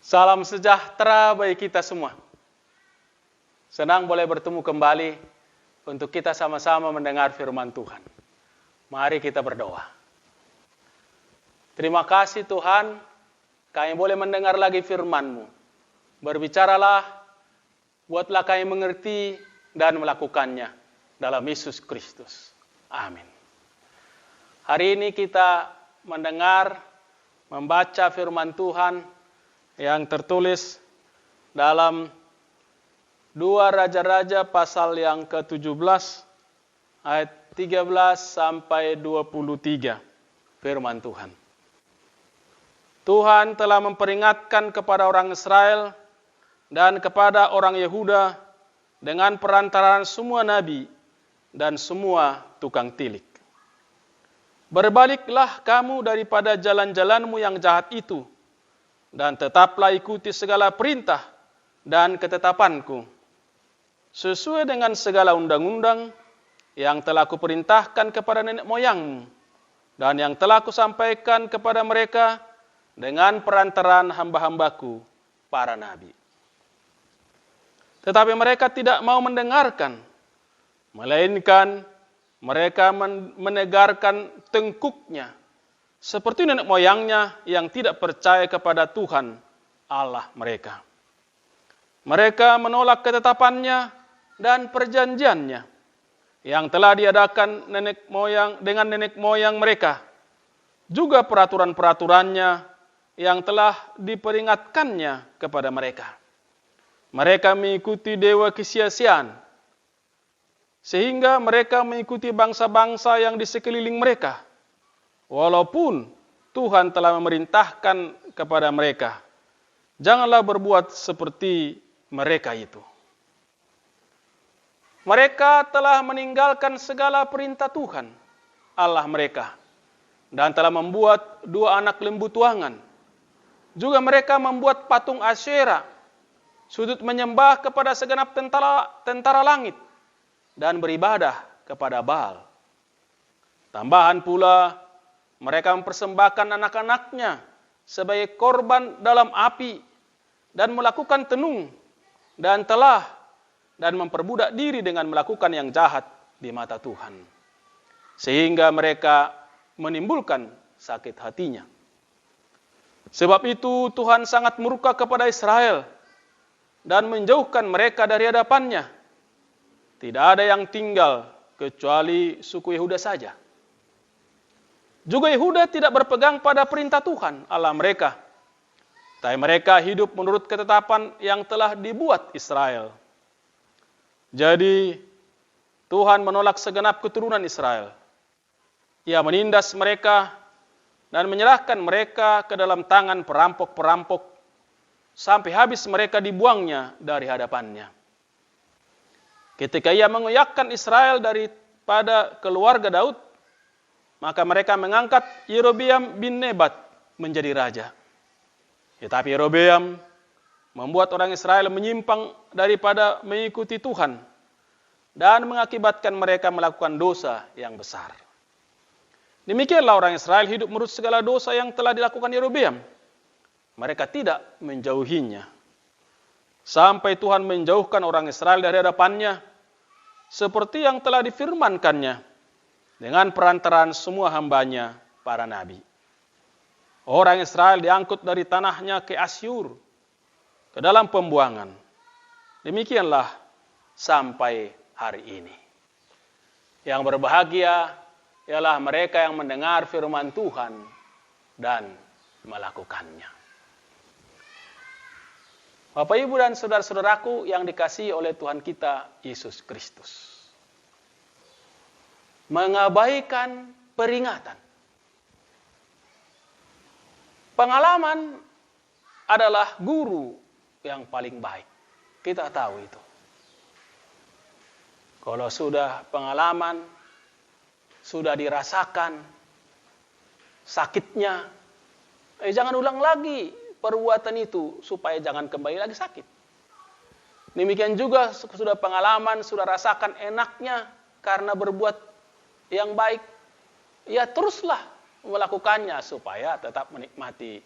Salam sejahtera bagi kita semua. Senang boleh bertemu kembali untuk kita sama-sama mendengar firman Tuhan. Mari kita berdoa. Terima kasih Tuhan, kami boleh mendengar lagi firman-Mu. Berbicaralah, buatlah kami mengerti dan melakukannya dalam Yesus Kristus. Amin. Hari ini kita mendengar, membaca firman Tuhan yang tertulis dalam 2 Raja-Raja pasal yang ke-17 ayat 13 sampai 23 firman Tuhan. Tuhan telah memperingatkan kepada orang Israel dan kepada orang Yehuda dengan perantaraan semua nabi dan semua tukang tilik. Berbaliklah kamu daripada jalan-jalanmu yang jahat itu, dan tetaplah ikuti segala perintah dan ketetapanku, sesuai dengan segala undang-undang yang telah kuperintahkan kepada nenek moyangmu, dan yang telah kusampaikan kepada mereka dengan perantaraan hamba-hambaku, para nabi. Tetapi mereka tidak mau mendengarkan, melainkan mereka menegarkan tengkuknya, seperti nenek moyangnya yang tidak percaya kepada Tuhan Allah mereka. Mereka menolak ketetapannya dan perjanjiannya yang telah diadakan dengan nenek moyang mereka, juga peraturan-peraturannya yang telah diperingatkannya kepada mereka. Mereka mengikuti dewa kesia-siaan, sehingga mereka mengikuti bangsa-bangsa yang di sekeliling mereka, walaupun Tuhan telah memerintahkan kepada mereka, janganlah berbuat seperti mereka itu. Mereka telah meninggalkan segala perintah Tuhan, Allah mereka, dan telah membuat 2 anak lembu tuangan. Juga mereka membuat patung Asyera, sujud menyembah kepada segenap tentara langit, dan beribadah kepada Baal. Tambahan pula, mereka mempersembahkan anak-anaknya sebagai korban dalam api, dan melakukan tenung, dan memperbudak diri dengan melakukan yang jahat di mata Tuhan, sehingga mereka menimbulkan sakit hatinya. Sebab itu Tuhan sangat murka kepada Israel dan menjauhkan mereka dari hadapannya. Tidak ada yang tinggal kecuali suku Yehuda saja. Juga Yehuda tidak berpegang pada perintah Tuhan Allah mereka, tapi mereka hidup menurut ketetapan yang telah dibuat Israel. Jadi Tuhan menolak segenap keturunan Israel. Ia menindas mereka dan menyerahkan mereka ke dalam tangan perampok-perampok sampai habis mereka dibuangnya dari hadapannya. Ketika ia mengoyakkan Israel daripada keluarga Daud, maka mereka mengangkat Yerobeam bin Nebat menjadi raja. Tetapi Yerobeam membuat orang Israel menyimpang daripada mengikuti Tuhan dan mengakibatkan mereka melakukan dosa yang besar. Demikianlah orang Israel hidup menurut segala dosa yang telah dilakukan Yerobeam. Mereka tidak menjauhinya, sampai Tuhan menjauhkan orang Israel dari hadapannya, seperti yang telah difirmankannya dengan perantaraan semua hambanya, para nabi. Orang Israel diangkut dari tanahnya ke Asyur, ke dalam pembuangan. Demikianlah sampai hari ini. Yang berbahagia ialah mereka yang mendengar firman Tuhan dan melakukannya. Bapak, Ibu, dan saudara-saudaraku yang dikasihi oleh Tuhan kita Yesus Kristus. Mengabaikan peringatan. Pengalaman adalah guru yang paling baik. Kita tahu itu. Kalau sudah pengalaman, sudah dirasakan sakitnya, jangan ulang lagi perbuatan itu supaya jangan kembali lagi sakit. Demikian juga sudah pengalaman, sudah rasakan enaknya karena berbuat yang baik, ya teruslah melakukannya supaya tetap menikmati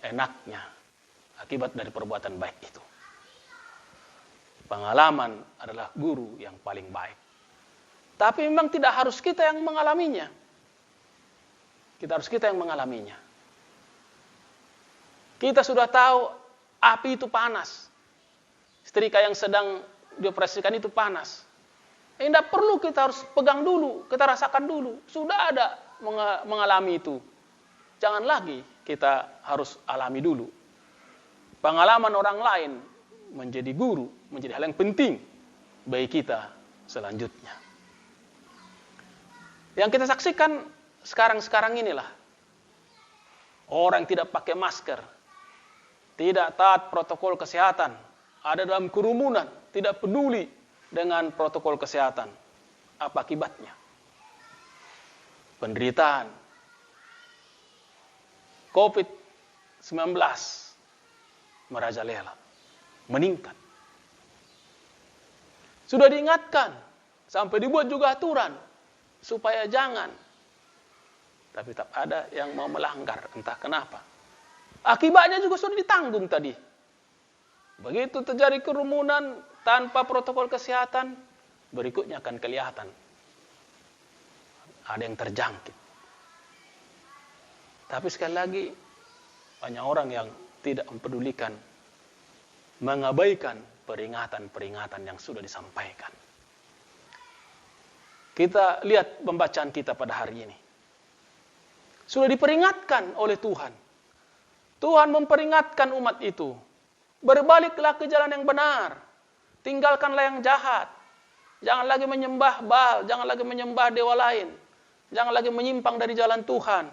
enaknya. akibat dari perbuatan baik itu. Pengalaman adalah guru yang paling baik. Tapi memang tidak harus kita yang mengalaminya. Kita yang mengalaminya. Kita sudah tahu api itu panas. Setrika yang sedang dioperasikan itu panas. Tidak perlu kita harus pegang dulu, kita rasakan dulu. Sudah ada mengalami itu. Jangan lagi kita harus alami dulu. Pengalaman orang lain menjadi guru, menjadi hal yang penting bagi kita selanjutnya. Yang kita saksikan sekarang inilah. Orang tidak pakai masker, tidak taat protokol kesehatan, ada dalam kerumunan, tidak peduli dengan protokol kesehatan. Apa akibatnya? Penderitaan. COVID-19 merajalela, meningkat. Sudah diingatkan, sampai dibuat juga aturan, supaya jangan. Tapi tetap ada yang mau melanggar, entah kenapa. Akibatnya juga sudah ditanggung tadi. Begitu terjadi kerumunan tanpa protokol kesehatan, berikutnya akan kelihatan. Ada yang terjangkit. Tapi sekali lagi, banyak orang yang tidak mempedulikan, mengabaikan peringatan-peringatan yang sudah disampaikan. Kita lihat pembacaan kita pada hari ini. Sudah diperingatkan oleh Tuhan. Tuhan memperingatkan umat itu. Berbaliklah ke jalan yang benar. Tinggalkanlah yang jahat. Jangan lagi menyembah Baal. Jangan lagi menyembah dewa lain. Jangan lagi menyimpang dari jalan Tuhan.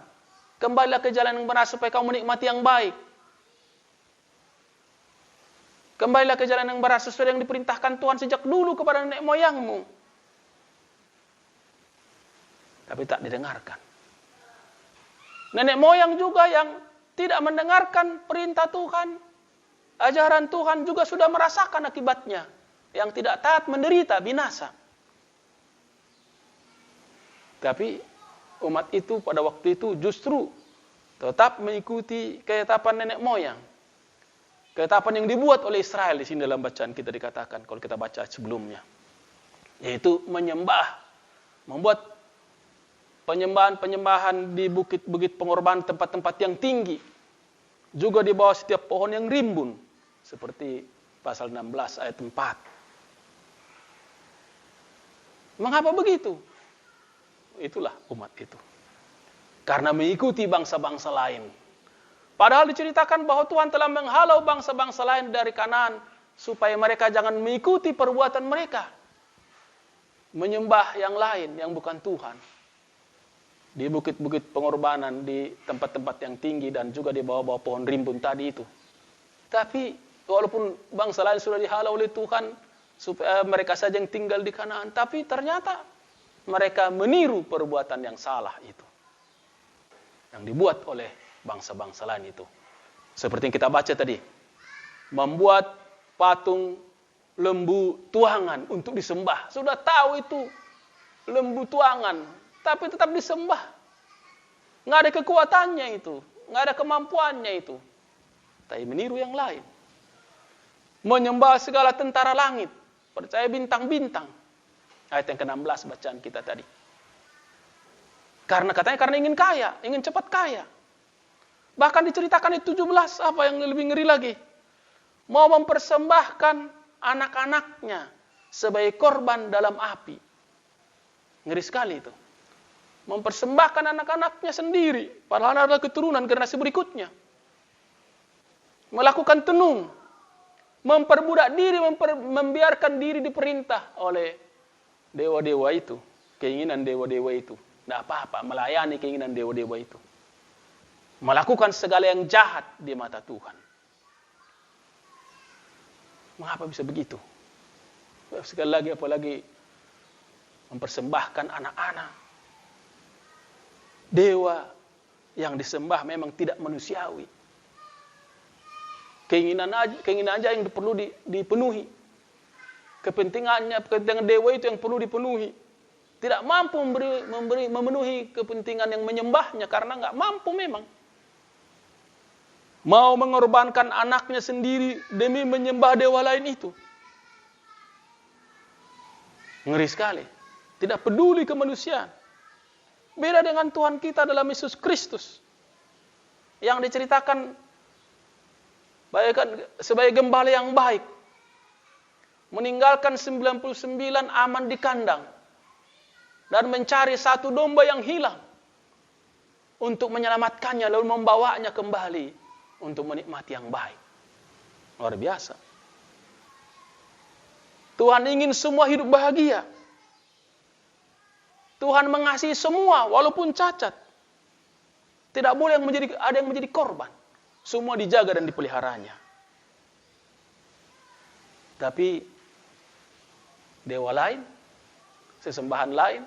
Kembalilah ke jalan yang benar supaya kamu menikmati yang baik. Kembalilah ke jalan yang benar sesuai yang diperintahkan Tuhan sejak dulu kepada nenek moyangmu. Tapi tak didengarkan. Nenek moyang juga yang tidak mendengarkan perintah Tuhan, ajaran Tuhan juga sudah merasakan akibatnya. Yang tidak taat menderita binasa. Tapi umat itu pada waktu itu justru tetap mengikuti ketetapan nenek moyang. Ketetapan yang dibuat oleh Israel di sini dalam bacaan kita dikatakan kalau kita baca sebelumnya. Yaitu menyembah, membuat penyembahan di bukit-bukit pengorbanan, tempat-tempat yang tinggi. Juga di bawah setiap pohon yang rimbun. Seperti pasal 16 ayat 4. Mengapa begitu? Itulah umat itu. Karena mengikuti bangsa-bangsa lain. Padahal diceritakan bahwa Tuhan telah menghalau bangsa-bangsa lain dari Kanaan. Supaya mereka jangan mengikuti perbuatan mereka. Menyembah yang lain yang bukan Tuhan. Di bukit-bukit pengorbanan, di tempat-tempat yang tinggi, dan juga di bawah-bawah pohon rimbun tadi itu. Tapi, walaupun bangsa lain sudah dihalau oleh Tuhan, supaya mereka saja yang tinggal di Kanaan, tapi ternyata mereka meniru perbuatan yang salah itu. Yang dibuat oleh bangsa-bangsa lain itu. Seperti yang kita baca tadi. Membuat patung lembu tuangan untuk disembah. Sudah tahu itu lembu tuangan. Tapi tetap disembah. Nggak ada kekuatannya itu. Nggak ada kemampuannya itu. Tapi meniru yang lain. Menyembah segala tentara langit. Percaya bintang-bintang. Ayat yang ke-16 bacaan kita tadi. Karena katanya karena ingin kaya. Ingin cepat kaya. Bahkan diceritakan di 17 apa yang lebih ngeri lagi. Mau mempersembahkan anak-anaknya sebagai korban dalam api. Ngeri sekali itu. Mempersembahkan anak-anaknya sendiri. Padahal adalah keturunan generasi berikutnya. Melakukan tenung. Memperbudak diri, membiarkan diri diperintah oleh dewa-dewa itu. Keinginan dewa-dewa itu. Tidak apa-apa, melayani keinginan dewa-dewa itu. Melakukan segala yang jahat di mata Tuhan. Mengapa bisa begitu? Sekali lagi, apalagi mempersembahkan anak-anak. Dewa yang disembah memang tidak manusiawi. Keinginan aja yang perlu dipenuhi. Kepentingan dewa itu yang perlu dipenuhi. Tidak mampu memenuhi kepentingan yang menyembahnya karena nggak mampu memang. mau mengorbankan anaknya sendiri demi menyembah dewa lain itu. Ngeri sekali. Tidak peduli kemanusiaan. Beda dengan Tuhan kita dalam Yesus Kristus. Yang diceritakan sebagai gembala yang baik. Meninggalkan 99 aman di kandang. Dan mencari satu domba yang hilang. Untuk menyelamatkannya lalu membawanya kembali. Untuk menikmati yang baik. Luar biasa. Tuhan ingin semua hidup bahagia. Tuhan mengasihi semua walaupun cacat. Tidak boleh ada yang menjadi korban. Semua dijaga dan dipeliharanya. Tapi dewa lain, sesembahan lain,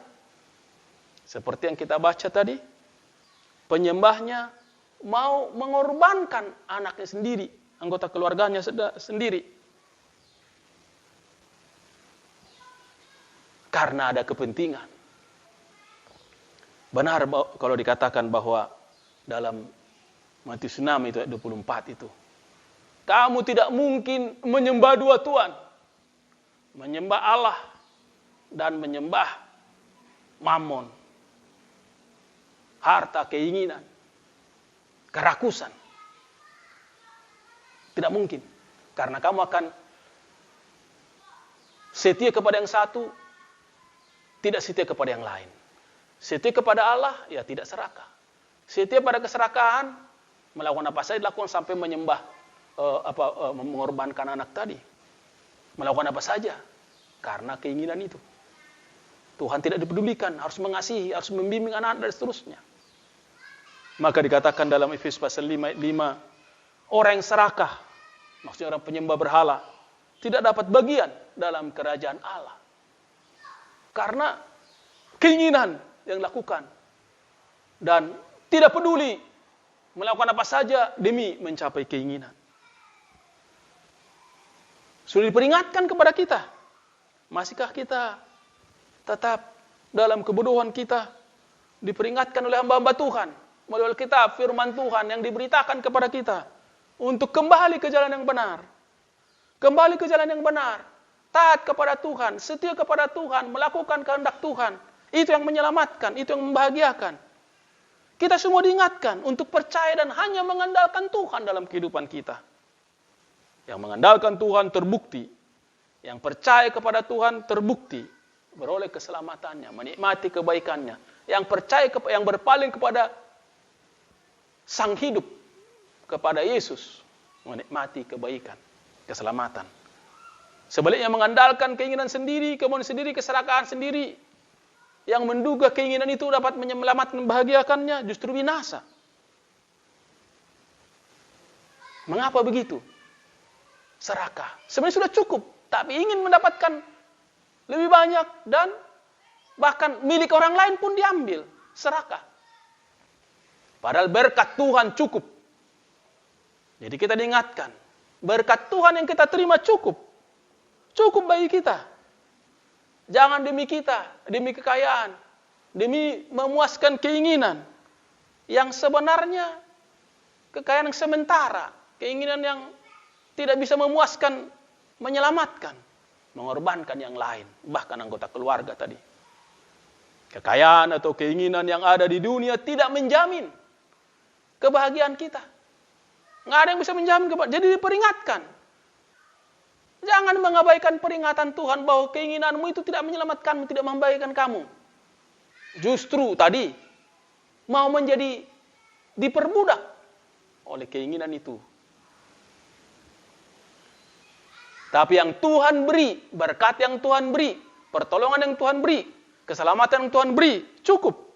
seperti yang kita baca tadi, penyembahnya mau mengorbankan anaknya sendiri, anggota keluarganya sendiri. Karena ada kepentingan. Benar kalau dikatakan bahwa dalam Matius 6 itu ayat 24 itu. Kamu tidak mungkin menyembah dua Tuhan. Menyembah Allah dan menyembah Mammon. Harta, keinginan, kerakusan. Tidak mungkin. Karena kamu akan setia kepada yang satu, tidak setia kepada yang lain. Setia kepada Allah, ya tidak serakah. Setia pada keserakahan, melakukan apa saja dilakukan sampai menyembah, mengorbankan anak tadi. Melakukan apa saja, karena keinginan itu. Tuhan tidak dipedulikan, harus mengasihi, harus membimbing anak-anak dan seterusnya. Maka dikatakan dalam Efesus pasal 5 ayat 5, orang yang serakah, maksudnya orang penyembah berhala, tidak dapat bagian dalam kerajaan Allah. Karena keinginan yang dilakukan. Dan tidak peduli melakukan apa saja demi mencapai keinginan. Sudah diperingatkan kepada kita. Masihkah kita tetap dalam kebodohan kita? Diperingatkan oleh hamba-hamba Tuhan. Melalui Alkitab, firman Tuhan yang diberitakan kepada kita. Untuk kembali ke jalan yang benar. Kembali ke jalan yang benar. Taat kepada Tuhan, setia kepada Tuhan, melakukan kehendak Tuhan. Itu yang menyelamatkan, itu yang membahagiakan. Kita semua diingatkan untuk percaya dan hanya mengandalkan Tuhan dalam kehidupan kita. Yang mengandalkan Tuhan terbukti. Yang percaya kepada Tuhan terbukti. Beroleh keselamatannya, menikmati kebaikannya. Yang percaya, yang berpaling kepada Sang Hidup, kepada Yesus, menikmati kebaikan, keselamatan. Sebaliknya mengandalkan keinginan sendiri, kemauan sendiri, keserakahan sendiri, yang menduga keinginan itu dapat menyelamatkan, membahagiakannya, justru binasa. Mengapa begitu? Serakah. Sebenarnya sudah cukup, tapi ingin mendapatkan lebih banyak dan bahkan milik orang lain pun diambil. Serakah. Padahal berkat Tuhan cukup. Jadi kita diingatkan, berkat Tuhan yang kita terima cukup. Cukup bagi kita. Jangan demi kita, demi kekayaan, demi memuaskan keinginan. Yang sebenarnya kekayaan yang sementara, keinginan yang tidak bisa memuaskan, menyelamatkan, mengorbankan yang lain, bahkan anggota keluarga tadi. Kekayaan atau keinginan yang ada di dunia tidak menjamin kebahagiaan kita. Nggak ada yang bisa menjamin kebahagiaan. Jadi diperingatkan. Jangan mengabaikan peringatan Tuhan bahwa keinginanmu itu tidak menyelamatkanmu, tidak membahagiakan kamu. Justru tadi mau menjadi diperbudak oleh keinginan itu. Tapi yang Tuhan beri, berkat yang Tuhan beri, pertolongan yang Tuhan beri, keselamatan yang Tuhan beri, cukup.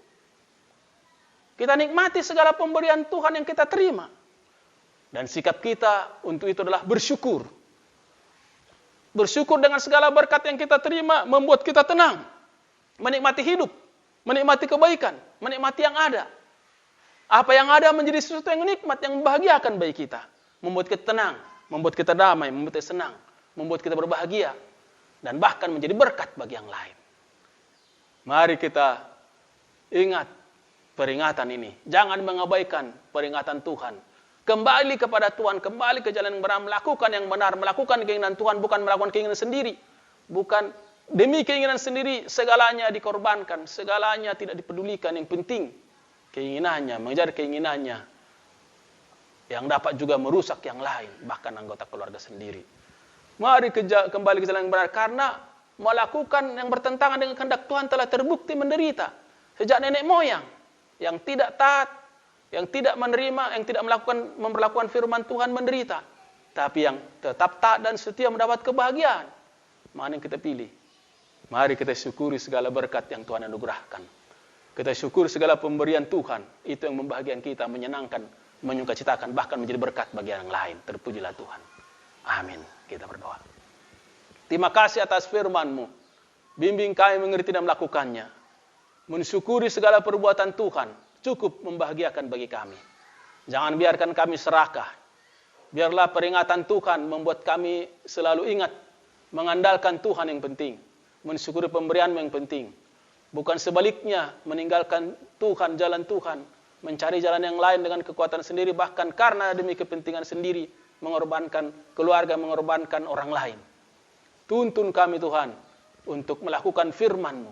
Kita nikmati segala pemberian Tuhan yang kita terima. Dan sikap kita untuk itu adalah bersyukur. Bersyukur dengan segala berkat yang kita terima, membuat kita tenang. Menikmati hidup, menikmati kebaikan, menikmati yang ada. Apa yang ada menjadi sesuatu yang nikmat, yang membahagiakan bagi kita. Membuat kita tenang, membuat kita damai, membuat kita senang, membuat kita berbahagia. Dan bahkan menjadi berkat bagi yang lain. Mari kita ingat peringatan ini. Jangan mengabaikan peringatan Tuhan Kembali kepada Tuhan, kembali ke jalan yang benar, melakukan yang benar, melakukan keinginan Tuhan, bukan melakukan keinginan sendiri. Bukan demi keinginan sendiri, segalanya dikorbankan, segalanya tidak dipedulikan. Yang penting, keinginannya, mengejar keinginannya, yang dapat juga merusak yang lain, bahkan anggota keluarga sendiri. Mari kembali ke jalan yang benar, karena melakukan yang bertentangan dengan kehendak Tuhan telah terbukti menderita. Sejak nenek moyang, yang tidak taat, yang tidak menerima, yang tidak memperlakukan firman Tuhan menderita. Tapi yang tetap taat dan setia mendapat kebahagiaan. Mana yang kita pilih? Mari kita syukuri segala berkat yang Tuhan anugerahkan. Kita syukuri segala pemberian Tuhan. Itu yang membahagiakan kita, menyenangkan, menyukacitakan, bahkan menjadi berkat bagi orang lain. Terpujilah Tuhan. Amin. Kita berdoa. Terima kasih atas firman-Mu. Bimbing kami mengerti dan melakukannya. Mensyukuri segala perbuatan Tuhan. Cukup membahagiakan bagi kami. Jangan biarkan kami serakah. Biarlah peringatan Tuhan membuat kami selalu ingat mengandalkan Tuhan yang penting. Mensyukuri pemberian-Mu yang penting. Bukan sebaliknya meninggalkan Tuhan, jalan Tuhan. Mencari jalan yang lain dengan kekuatan sendiri. Bahkan karena demi kepentingan sendiri. Mengorbankan keluarga, mengorbankan orang lain. Tuntun kami Tuhan untuk melakukan firman-Mu.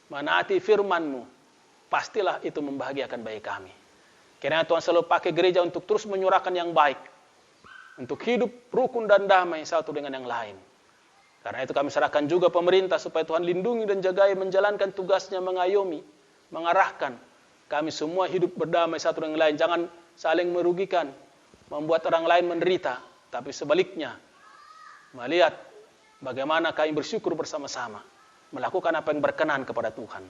Menaati firman-Mu. Pastilah itu membahagiakan bagi kami. Kiranya Tuhan selalu pakai gereja untuk terus menyuarakan yang baik. Untuk hidup rukun dan damai satu dengan yang lain. Karena itu kami serahkan juga pemerintah supaya Tuhan lindungi dan jagai menjalankan tugasnya, mengayomi, mengarahkan. Kami semua hidup berdamai satu dengan yang lain. Jangan saling merugikan, membuat orang lain menderita. Tapi sebaliknya, melihat bagaimana kami bersyukur bersama-sama. Melakukan apa yang berkenan kepada Tuhan.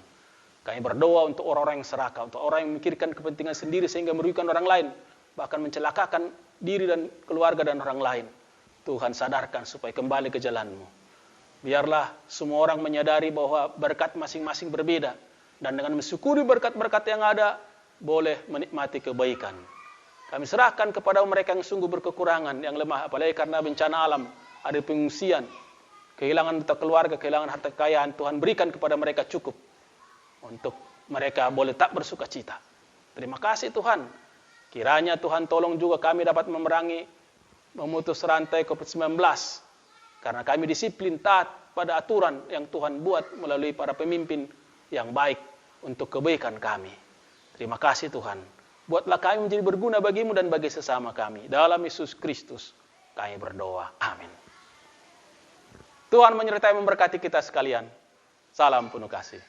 Kami berdoa untuk orang-orang yang serakah, untuk orang yang memikirkan kepentingan sendiri sehingga merugikan orang lain, bahkan mencelakakan diri dan keluarga dan orang lain. Tuhan sadarkan supaya kembali ke jalan-Mu. Biarlah semua orang menyadari bahwa berkat masing-masing berbeda, dan dengan mensyukuri berkat-berkat yang ada, boleh menikmati kebaikan. Kami serahkan kepada mereka yang sungguh berkekurangan, yang lemah, apalagi karena bencana alam, ada pengungsian, kehilangan harta keluarga, kehilangan harta kekayaan. Tuhan berikan kepada mereka cukup. Untuk mereka boleh tak bersuka cita. Terima kasih Tuhan. Kiranya Tuhan tolong juga kami dapat memutus rantai COVID-19. Karena kami disiplin taat pada aturan yang Tuhan buat melalui para pemimpin yang baik untuk kebaikan kami. Terima kasih Tuhan. Buatlah kami menjadi berguna bagimu dan bagi sesama kami. Dalam Yesus Kristus kami berdoa. Amin. Tuhan menyertai memberkati kita sekalian. Salam penuh kasih.